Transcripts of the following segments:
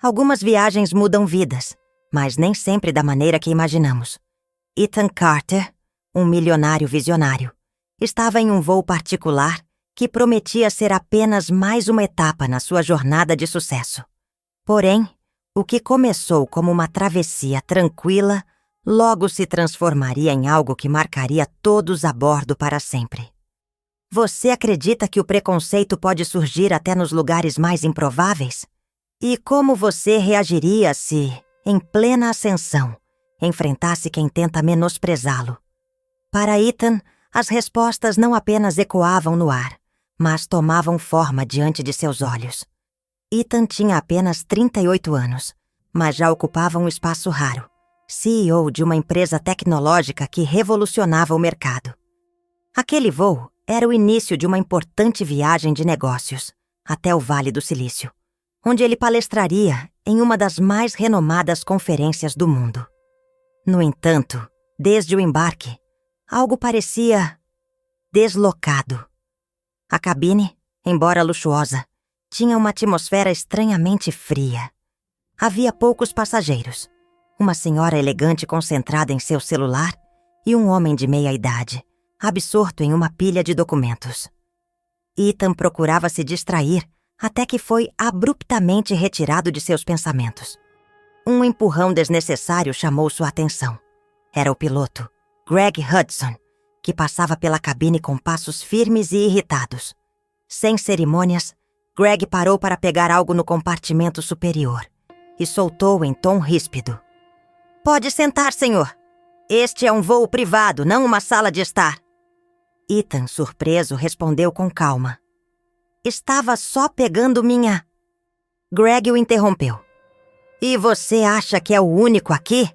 Algumas viagens mudam vidas, mas nem sempre da maneira que imaginamos. Ethan Carter, um milionário visionário, estava em um voo particular que prometia ser apenas mais uma etapa na sua jornada de sucesso. Porém, o que começou como uma travessia tranquila, logo se transformaria em algo que marcaria todos a bordo para sempre. Você acredita que o preconceito pode surgir até nos lugares mais improváveis? E como você reagiria se, em plena ascensão, enfrentasse quem tenta menosprezá-lo? Para Ethan, as respostas não apenas ecoavam no ar, mas tomavam forma diante de seus olhos. Ethan tinha apenas 38 anos, mas já ocupava um espaço raro, CEO de uma empresa tecnológica que revolucionava o mercado. Aquele voo era o início de uma importante viagem de negócios, até o Vale do Silício, onde ele palestraria em uma das mais renomadas conferências do mundo. No entanto, desde o embarque, algo parecia deslocado. A cabine, embora luxuosa, tinha uma atmosfera estranhamente fria. Havia poucos passageiros, uma senhora elegante concentrada em seu celular e um homem de meia-idade, absorto em uma pilha de documentos. Ethan procurava se distrair até que foi abruptamente retirado de seus pensamentos. Um empurrão desnecessário chamou sua atenção. Era o piloto, Greg Hudson, que passava pela cabine com passos firmes e irritados. Sem cerimônias, Greg parou para pegar algo no compartimento superior e soltou em tom ríspido: "Pode sentar, senhor. Este é um voo privado, não uma sala de estar." Ethan, surpreso, respondeu com calma: "Estava só pegando minha..." Greg o interrompeu: "E você acha que é o único aqui?"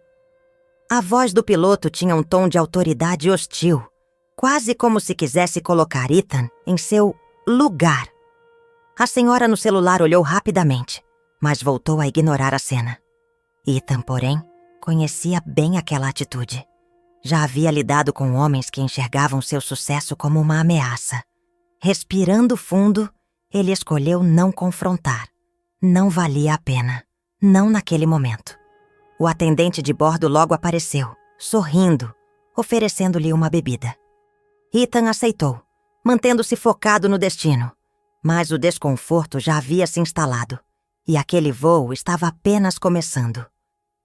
A voz do piloto tinha um tom de autoridade hostil, quase como se quisesse colocar Ethan em seu lugar. A senhora no celular olhou rapidamente, mas voltou a ignorar a cena. Ethan, porém, conhecia bem aquela atitude. Já havia lidado com homens que enxergavam seu sucesso como uma ameaça. Respirando fundo, ele escolheu não confrontar. Não valia a pena. Não naquele momento. O atendente de bordo logo apareceu, sorrindo, oferecendo-lhe uma bebida. Ethan aceitou, mantendo-se focado no destino. Mas o desconforto já havia se instalado, e aquele voo estava apenas começando.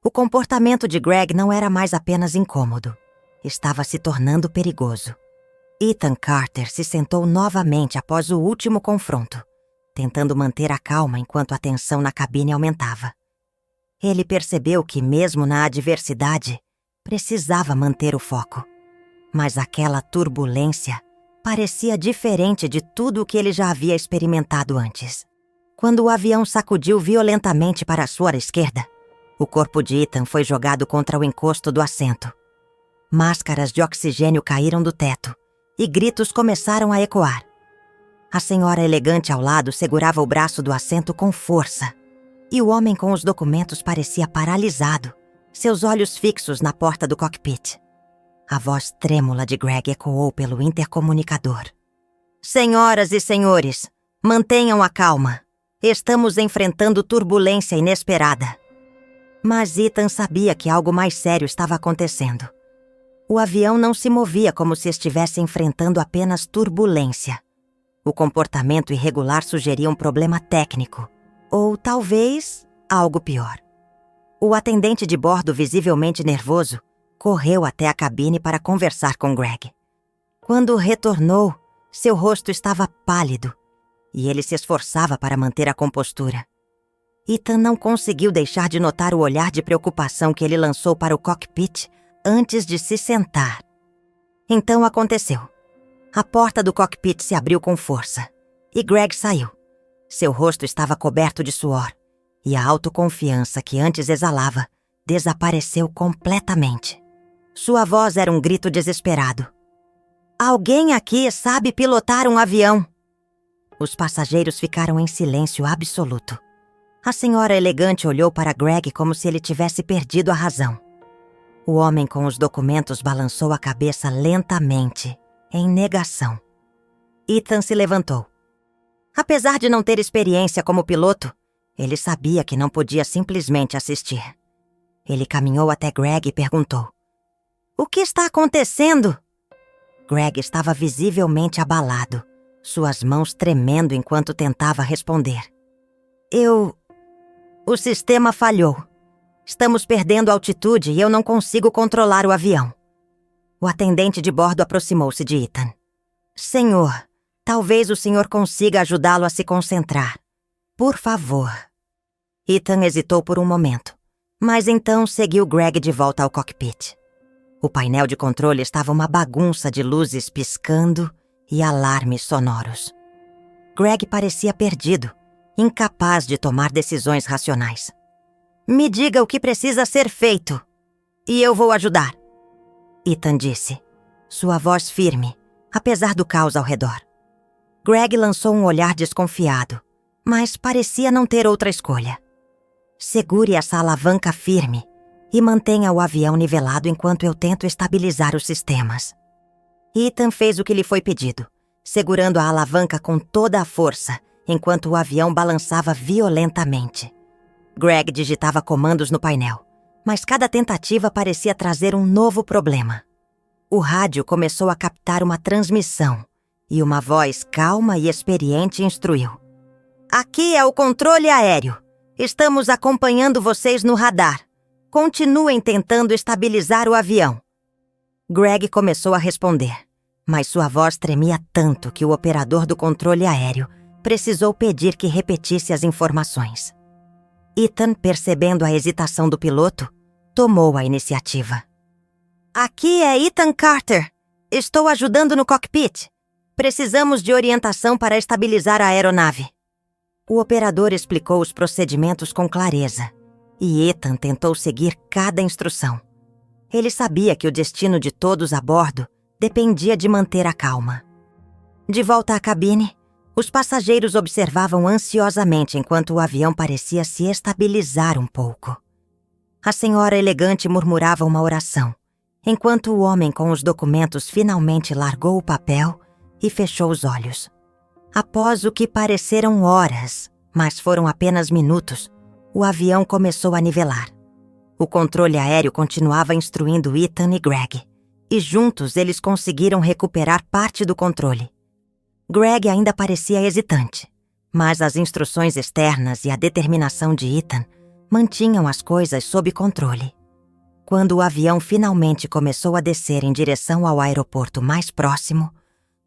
O comportamento de Greg não era mais apenas incômodo. Estava se tornando perigoso. Ethan Carter se sentou novamente após o último confronto, tentando manter a calma enquanto a tensão na cabine aumentava. Ele percebeu que, mesmo na adversidade, precisava manter o foco. Mas aquela turbulência parecia diferente de tudo o que ele já havia experimentado antes. Quando o avião sacudiu violentamente para a sua esquerda, o corpo de Ethan foi jogado contra o encosto do assento. Máscaras de oxigênio caíram do teto e gritos começaram a ecoar. A senhora elegante ao lado segurava o braço do assento com força, e o homem com os documentos parecia paralisado, seus olhos fixos na porta do cockpit. A voz trêmula de Greg ecoou pelo intercomunicador: "Senhoras e senhores, mantenham a calma. Estamos enfrentando turbulência inesperada." Mas Ethan sabia que algo mais sério estava acontecendo. O avião não se movia como se estivesse enfrentando apenas turbulência. O comportamento irregular sugeria um problema técnico, ou talvez algo pior. O atendente de bordo, visivelmente nervoso, correu até a cabine para conversar com Greg. Quando retornou, seu rosto estava pálido e ele se esforçava para manter a compostura. Ethan não conseguiu deixar de notar o olhar de preocupação que ele lançou para o cockpit antes de se sentar. Então aconteceu. A porta do cockpit se abriu com força e Greg saiu. Seu rosto estava coberto de suor e a autoconfiança que antes exalava desapareceu completamente. Sua voz era um grito desesperado: "Alguém aqui sabe pilotar um avião?" Os passageiros ficaram em silêncio absoluto. A senhora elegante olhou para Greg como se ele tivesse perdido a razão. O homem com os documentos balançou a cabeça lentamente, em negação. Ethan se levantou. Apesar de não ter experiência como piloto, Ele sabia que não podia simplesmente assistir. Ele caminhou até Greg e perguntou: "O que está acontecendo?" Greg estava visivelmente abalado, suas mãos tremendo enquanto tentava responder. O sistema falhou. Estamos perdendo altitude e eu não consigo controlar o avião." O atendente de bordo aproximou-se de Ethan. "Senhor, talvez o senhor consiga ajudá-lo a se concentrar. Por favor." Ethan hesitou por um momento, mas então seguiu Greg de volta ao cockpit. O painel de controle estava uma bagunça de luzes piscando e alarmes sonoros. Greg parecia perdido, incapaz de tomar decisões racionais. "Me diga o que precisa ser feito, e eu vou ajudar," Ethan disse, sua voz firme, apesar do caos ao redor. Greg lançou um olhar desconfiado, mas parecia não ter outra escolha. "Segure essa alavanca firme e mantenha o avião nivelado enquanto eu tento estabilizar os sistemas." Ethan fez o que lhe foi pedido, segurando a alavanca com toda a força, enquanto o avião balançava violentamente. Greg digitava comandos no painel, mas cada tentativa parecia trazer um novo problema. O rádio começou a captar uma transmissão, e uma voz calma e experiente instruiu: "Aqui é o controle aéreo. Estamos acompanhando vocês no radar. Continuem tentando estabilizar o avião." Greg começou a responder, mas sua voz tremia tanto que o operador do controle aéreo precisou pedir que repetisse as informações. Ethan, percebendo a hesitação do piloto, tomou a iniciativa. "Aqui é Ethan Carter. Estou ajudando no cockpit. Precisamos de orientação para estabilizar a aeronave." O operador explicou os procedimentos com clareza, e Ethan tentou seguir cada instrução. Ele sabia que o destino de todos a bordo dependia de manter a calma. De volta à cabine, os passageiros observavam ansiosamente enquanto o avião parecia se estabilizar um pouco. A senhora elegante murmurava uma oração, enquanto o homem com os documentos finalmente largou o papel e fechou os olhos. Após o que pareceram horas, mas foram apenas minutos, o avião começou a nivelar. O controle aéreo continuava instruindo Ethan e Greg, e juntos eles conseguiram recuperar parte do controle. Greg ainda parecia hesitante, mas as instruções externas e a determinação de Ethan mantinham as coisas sob controle. Quando o avião finalmente começou a descer em direção ao aeroporto mais próximo,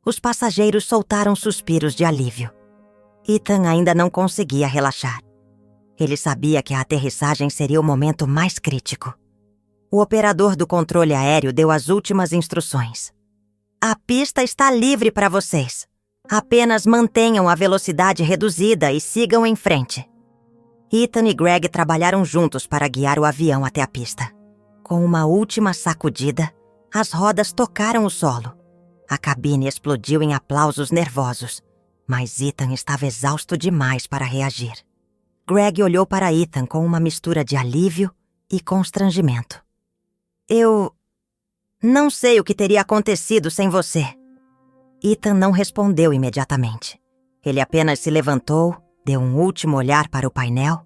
os passageiros soltaram suspiros de alívio. Ethan ainda não conseguia relaxar. Ele sabia que a aterrissagem seria o momento mais crítico. O operador do controle aéreo deu as últimas instruções. "A pista está livre para vocês. Apenas mantenham a velocidade reduzida e sigam em frente." Ethan e Greg trabalharam juntos para guiar o avião até a pista. Com uma última sacudida, as rodas tocaram o solo. A cabine explodiu em aplausos nervosos, mas Ethan estava exausto demais para reagir. Greg olhou para Ethan com uma mistura de alívio e constrangimento. "Eu não sei o que teria acontecido sem você." Ethan não respondeu imediatamente. Ele apenas se levantou, deu um último olhar para o painel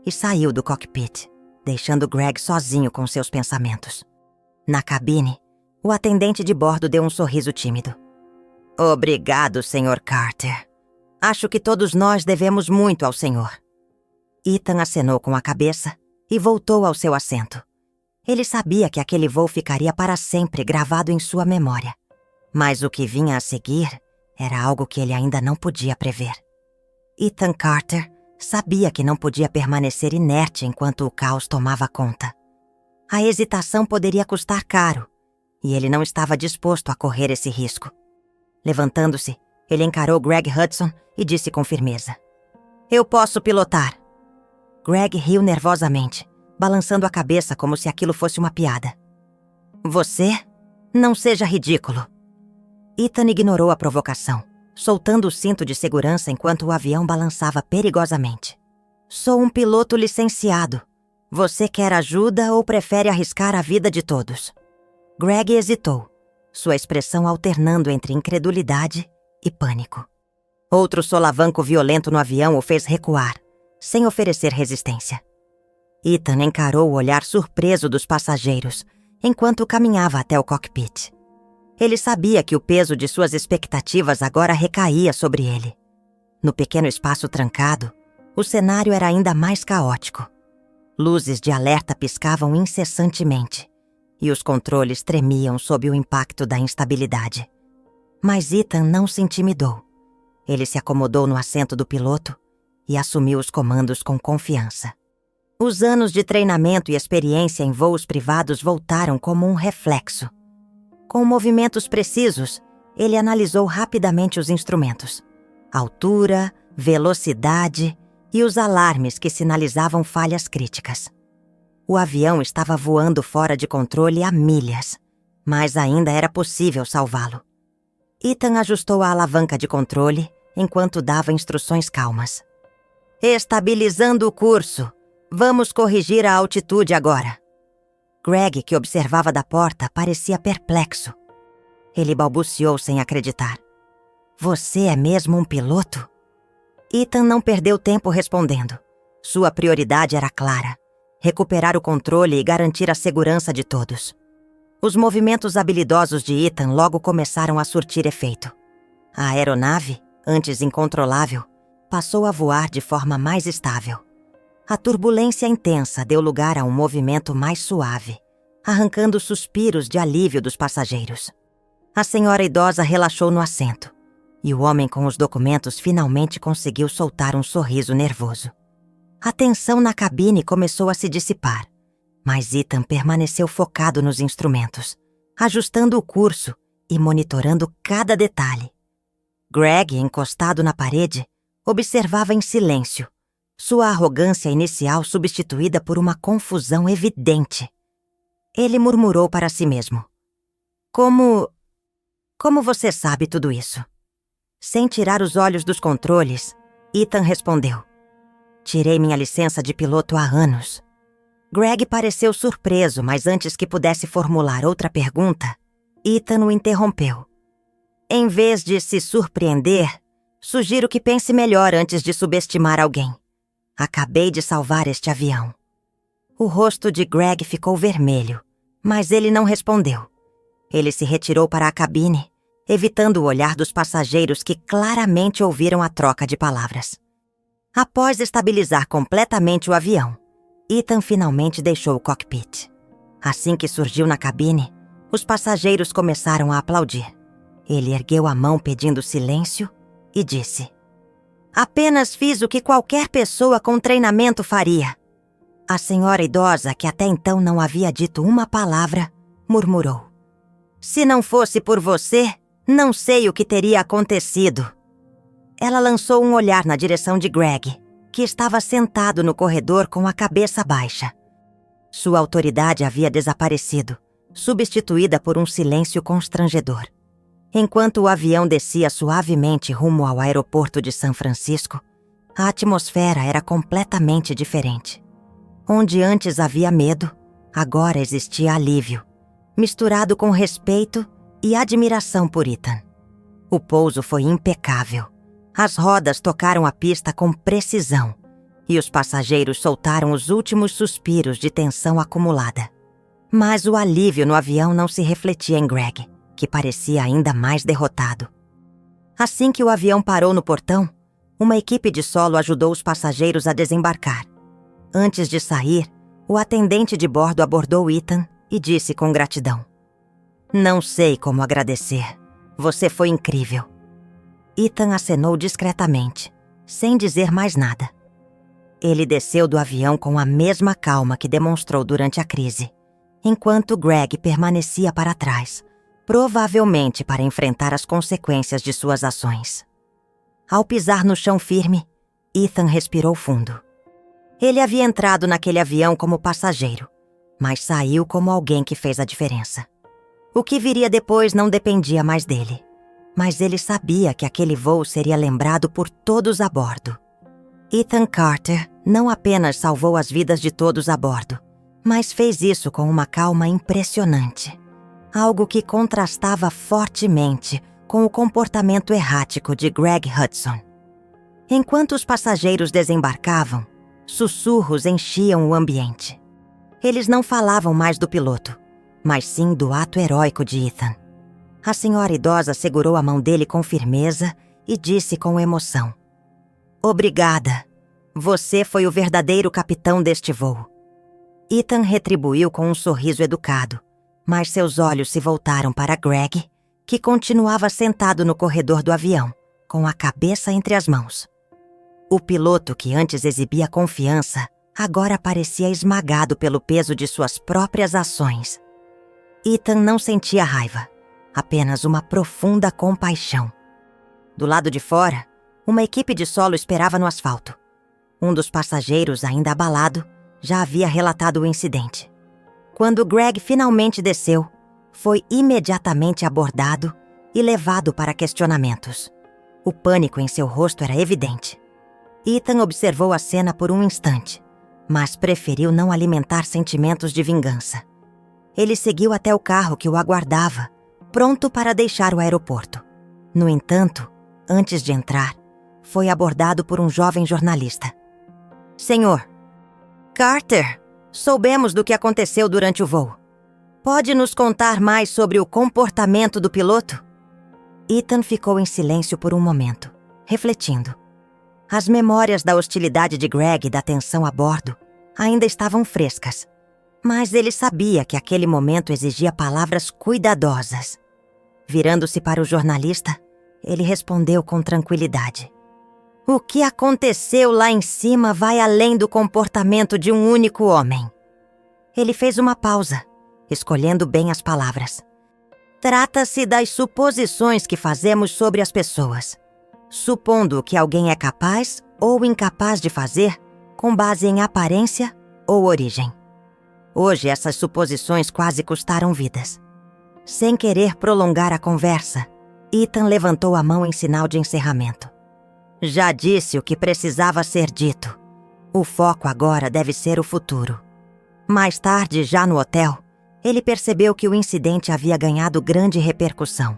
e saiu do cockpit, deixando Greg sozinho com seus pensamentos. Na cabine, o atendente de bordo deu um sorriso tímido. "Obrigado, Sr. Carter. Acho que todos nós devemos muito ao senhor." Ethan acenou com a cabeça e voltou ao seu assento. Ele sabia que aquele voo ficaria para sempre gravado em sua memória. Mas o que vinha a seguir era algo que ele ainda não podia prever. Ethan Carter sabia que não podia permanecer inerte enquanto o caos tomava conta. A hesitação poderia custar caro, e ele não estava disposto a correr esse risco. Levantando-se, ele encarou Greg Hudson e disse com firmeza: "Eu posso pilotar." Greg riu nervosamente, balançando a cabeça como se aquilo fosse uma piada. "Você? Não seja ridículo." Ethan ignorou a provocação, soltando o cinto de segurança enquanto o avião balançava perigosamente. "Sou um piloto licenciado. Você quer ajuda ou prefere arriscar a vida de todos?" Greg hesitou, sua expressão alternando entre incredulidade e pânico. Outro solavanco violento no avião o fez recuar, sem oferecer resistência. Ethan encarou o olhar surpreso dos passageiros enquanto caminhava até o cockpit. Ele sabia que o peso de suas expectativas agora recaía sobre ele. No pequeno espaço trancado, o cenário era ainda mais caótico. Luzes de alerta piscavam incessantemente e os controles tremiam sob o impacto da instabilidade. Mas Ethan não se intimidou. Ele se acomodou no assento do piloto e assumiu os comandos com confiança. Os anos de treinamento e experiência em voos privados voltaram como um reflexo. Com movimentos precisos, ele analisou rapidamente os instrumentos. Altura, velocidade e os alarmes que sinalizavam falhas críticas. O avião estava voando fora de controle há milhas, mas ainda era possível salvá-lo. Ethan ajustou a alavanca de controle enquanto dava instruções calmas. Estabilizando o curso. Vamos corrigir a altitude agora. Greg, que observava da porta, parecia perplexo. Ele balbuciou sem acreditar. Você é mesmo um piloto? Ethan não perdeu tempo respondendo. Sua prioridade era clara: recuperar o controle e garantir a segurança de todos. Os movimentos habilidosos de Ethan logo começaram a surtir efeito. A aeronave, antes incontrolável, passou a voar de forma mais estável. A turbulência intensa deu lugar a um movimento mais suave, arrancando suspiros de alívio dos passageiros. A senhora idosa relaxou no assento, e o homem com os documentos finalmente conseguiu soltar um sorriso nervoso. A tensão na cabine começou a se dissipar, mas Ethan permaneceu focado nos instrumentos, ajustando o curso e monitorando cada detalhe. Greg, encostado na parede, observava em silêncio, sua arrogância inicial substituída por uma confusão evidente. Ele murmurou para si mesmo. Como você sabe tudo isso? Sem tirar os olhos dos controles, Ethan respondeu. Tirei minha licença de piloto há anos. Greg pareceu surpreso, mas antes que pudesse formular outra pergunta, Ethan o interrompeu. Em vez de se surpreender, sugiro que pense melhor antes de subestimar alguém. Acabei de salvar este avião. O rosto de Greg ficou vermelho, mas ele não respondeu. Ele se retirou para a cabine, evitando o olhar dos passageiros que claramente ouviram a troca de palavras. Após estabilizar completamente o avião, Ethan finalmente deixou o cockpit. Assim que surgiu na cabine, os passageiros começaram a aplaudir. Ele ergueu a mão pedindo silêncio e disse: Apenas fiz o que qualquer pessoa com treinamento faria. A senhora idosa, que até então não havia dito uma palavra, murmurou. Se não fosse por você, não sei o que teria acontecido. Ela lançou um olhar na direção de Greg, que estava sentado no corredor com a cabeça baixa. Sua autoridade havia desaparecido, substituída por um silêncio constrangedor. Enquanto o avião descia suavemente rumo ao aeroporto de São Francisco, a atmosfera era completamente diferente. Onde antes havia medo, agora existia alívio, misturado com respeito e admiração por Ethan. O pouso foi impecável. As rodas tocaram a pista com precisão e os passageiros soltaram os últimos suspiros de tensão acumulada. Mas o alívio no avião não se refletia em Greg, que parecia ainda mais derrotado. Assim que o avião parou no portão, uma equipe de solo ajudou os passageiros a desembarcar. Antes de sair, o atendente de bordo abordou Ethan e disse com gratidão: Não sei como agradecer. Você foi incrível. Ethan acenou discretamente, sem dizer mais nada. Ele desceu do avião com a mesma calma que demonstrou durante a crise, enquanto Greg permanecia para trás, provavelmente para enfrentar as consequências de suas ações. Ao pisar no chão firme, Ethan respirou fundo. Ele havia entrado naquele avião como passageiro, mas saiu como alguém que fez a diferença. O que viria depois não dependia mais dele, mas ele sabia que aquele voo seria lembrado por todos a bordo. Ethan Carter não apenas salvou as vidas de todos a bordo, mas fez isso com uma calma impressionante. Algo que contrastava fortemente com o comportamento errático de Greg Hudson. Enquanto os passageiros desembarcavam, sussurros enchiam o ambiente. Eles não falavam mais do piloto, mas sim do ato heróico de Ethan. A senhora idosa segurou a mão dele com firmeza e disse com emoção: "Obrigada. Você foi o verdadeiro capitão deste voo." Ethan retribuiu com um sorriso educado, mas seus olhos se voltaram para Greg, que continuava sentado no corredor do avião, com a cabeça entre as mãos. O piloto, que antes exibia confiança, agora parecia esmagado pelo peso de suas próprias ações. Ethan não sentia raiva, apenas uma profunda compaixão. Do lado de fora, uma equipe de solo esperava no asfalto. Um dos passageiros, ainda abalado, já havia relatado o incidente. Quando Greg finalmente desceu, foi imediatamente abordado e levado para questionamentos. O pânico em seu rosto era evidente. Ethan observou a cena por um instante, mas preferiu não alimentar sentimentos de vingança. Ele seguiu até o carro que o aguardava, pronto para deixar o aeroporto. No entanto, antes de entrar, foi abordado por um jovem jornalista. "Senhor Carter, soubemos do que aconteceu durante o voo. Pode nos contar mais sobre o comportamento do piloto?" Ethan ficou em silêncio por um momento, refletindo. As memórias da hostilidade de Greg e da tensão a bordo ainda estavam frescas, mas ele sabia que aquele momento exigia palavras cuidadosas. Virando-se para o jornalista, ele respondeu com tranquilidade: "O que aconteceu lá em cima vai além do comportamento de um único homem." Ele fez uma pausa, escolhendo bem as palavras. "Trata-se das suposições que fazemos sobre as pessoas, supondo que alguém é capaz ou incapaz de fazer com base em aparência ou origem. Hoje essas suposições quase custaram vidas." Sem querer prolongar a conversa, Ethan levantou a mão em sinal de encerramento. "Já disse o que precisava ser dito. O foco agora deve ser o futuro." Mais tarde, já no hotel, ele percebeu que o incidente havia ganhado grande repercussão.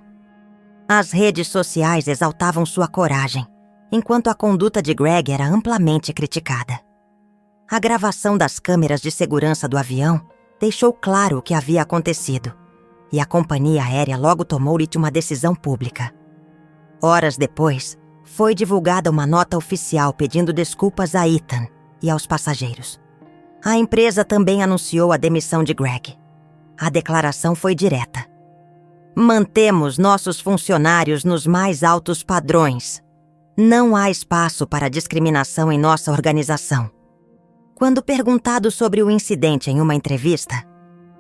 As redes sociais exaltavam sua coragem, enquanto a conduta de Greg era amplamente criticada. A gravação das câmeras de segurança do avião deixou claro o que havia acontecido, e a companhia aérea logo tomou-lhe uma decisão pública. Horas depois, foi divulgada uma nota oficial pedindo desculpas a Ethan e aos passageiros. A empresa também anunciou a demissão de Greg. A declaração foi direta: "Mantemos nossos funcionários nos mais altos padrões. Não há espaço para discriminação em nossa organização." Quando perguntado sobre o incidente em uma entrevista,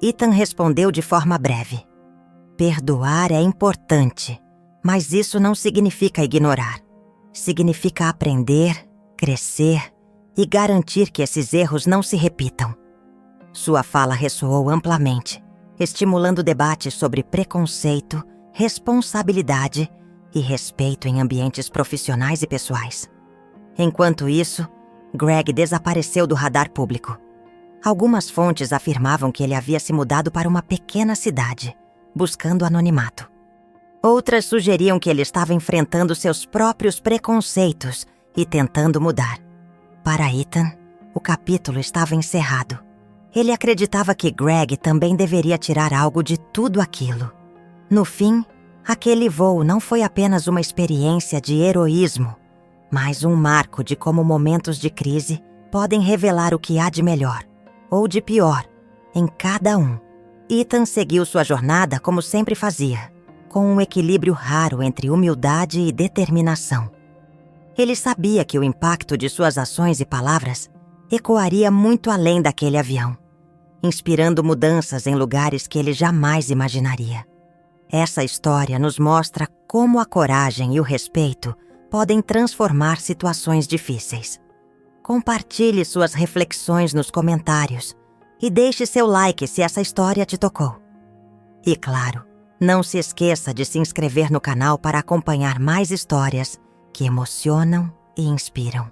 Ethan respondeu de forma breve: "Perdoar é importante, mas isso não significa ignorar. Significa aprender, crescer e garantir que esses erros não se repitam." Sua fala ressoou amplamente, estimulando debates sobre preconceito, responsabilidade e respeito em ambientes profissionais e pessoais. Enquanto isso, Greg desapareceu do radar público. Algumas fontes afirmavam que ele havia se mudado para uma pequena cidade, buscando anonimato. Outras sugeriam que ele estava enfrentando seus próprios preconceitos e tentando mudar. Para Ethan, o capítulo estava encerrado. Ele acreditava que Greg também deveria tirar algo de tudo aquilo. No fim, aquele voo não foi apenas uma experiência de heroísmo, mas um marco de como momentos de crise podem revelar o que há de melhor, ou de pior, em cada um. Ethan seguiu sua jornada como sempre fazia, com um equilíbrio raro entre humildade e determinação. Ele sabia que o impacto de suas ações e palavras ecoaria muito além daquele avião, inspirando mudanças em lugares que ele jamais imaginaria. Essa história nos mostra como a coragem e o respeito podem transformar situações difíceis. Compartilhe suas reflexões nos comentários e deixe seu like se essa história te tocou. E claro, não se esqueça de se inscrever no canal para acompanhar mais histórias que emocionam e inspiram.